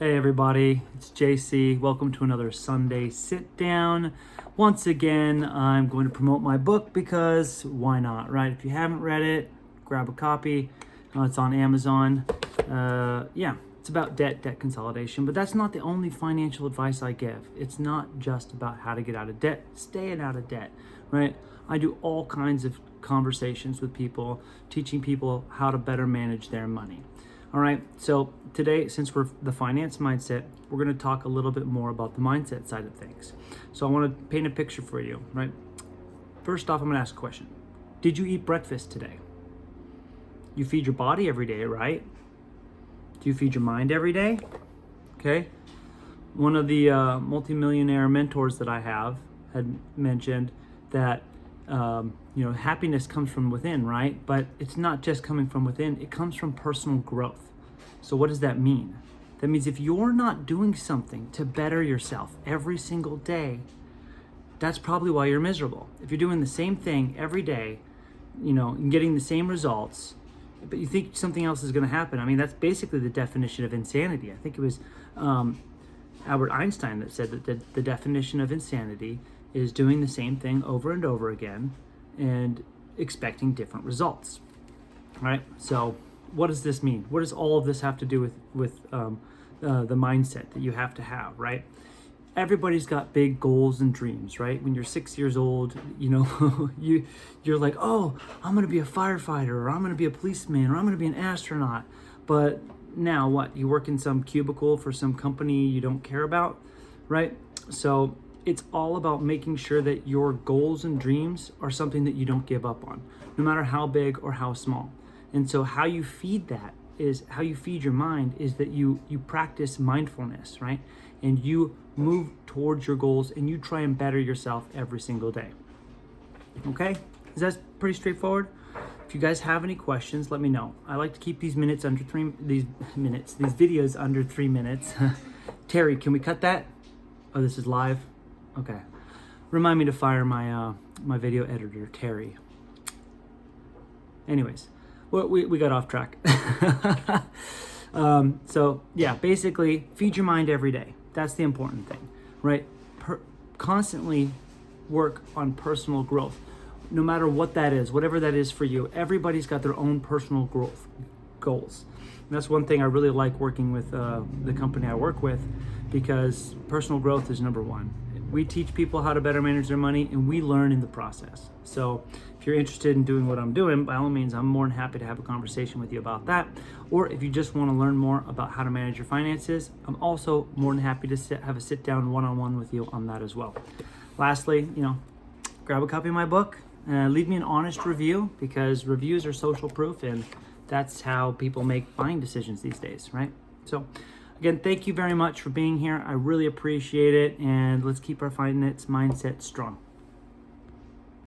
Hey everybody, it's JC. Welcome to another Sunday Sitdown. Once again, I'm going to promote my book because why not, right? If you haven't read it, grab a copy. It's on Amazon. It's about debt consolidation, but that's not the only financial advice I give. It's not just about how to get out of debt, staying out of debt, right? I do all kinds of conversations with people, teaching people how to better manage their money. All right, so today, since we're the finance mindset, we're going to talk a little bit more about the mindset side of things. So I want to paint a picture for you, right? First off, I'm going to ask a question. Did you eat breakfast today? You feed your body every day, right? Do you feed your mind every day? Okay. One of the multimillionaire mentors that I have had mentioned that happiness comes from within, right? But it's not just coming from within, it comes from personal growth. So what does that mean? That means if you're not doing something to better yourself every single day, that's probably why you're miserable. If you're doing the same thing every day, and getting the same results, but you think something else is going to happen. I mean, that's basically the definition of insanity. I think it was Albert Einstein that said that the definition of insanity is doing the same thing over and over again and expecting different results, right? So what does this mean? What does all of this have to do with the mindset that you have to have, right? Everybody's got big goals and dreams, right? When you're 6 years old, you're like, oh, I'm going to be a firefighter, or I'm going to be a policeman, or I'm going to be an astronaut. But now what? You work in some cubicle for some company you don't care about, right? So it's all about making sure that your goals and dreams are something that you don't give up on, no matter how big or how small. And so how you feed that is how you feed your mind is that you practice mindfulness, right? And you move towards your goals and you try and better yourself every single day. Okay? Is that pretty straightforward? If you guys have any questions, let me know. I like to keep these videos under 3 minutes. Terry, can we cut that? Oh, this is live? Okay. Remind me to fire my my video editor, Terry. Anyways, we got off track. So yeah, basically feed your mind every day. That's the important thing, right? Constantly work on personal growth, no matter what that is, whatever that is for you. Everybody's got their own personal growth goals. And that's one thing I really like working with the company I work with, because personal growth is number one. We teach people how to better manage their money, and we learn in the process. So if you're interested in doing what I'm doing, by all means, I'm more than happy to have a conversation with you about that. Or if you just want to learn more about how to manage your finances, I'm also more than happy to have a sit down one-on-one with you on that as well. Lastly, grab a copy of my book, leave me an honest review, because reviews are social proof, and that's how people make buying decisions these days, right? So again, thank you very much for being here. I really appreciate it, and let's keep our finance mindset strong.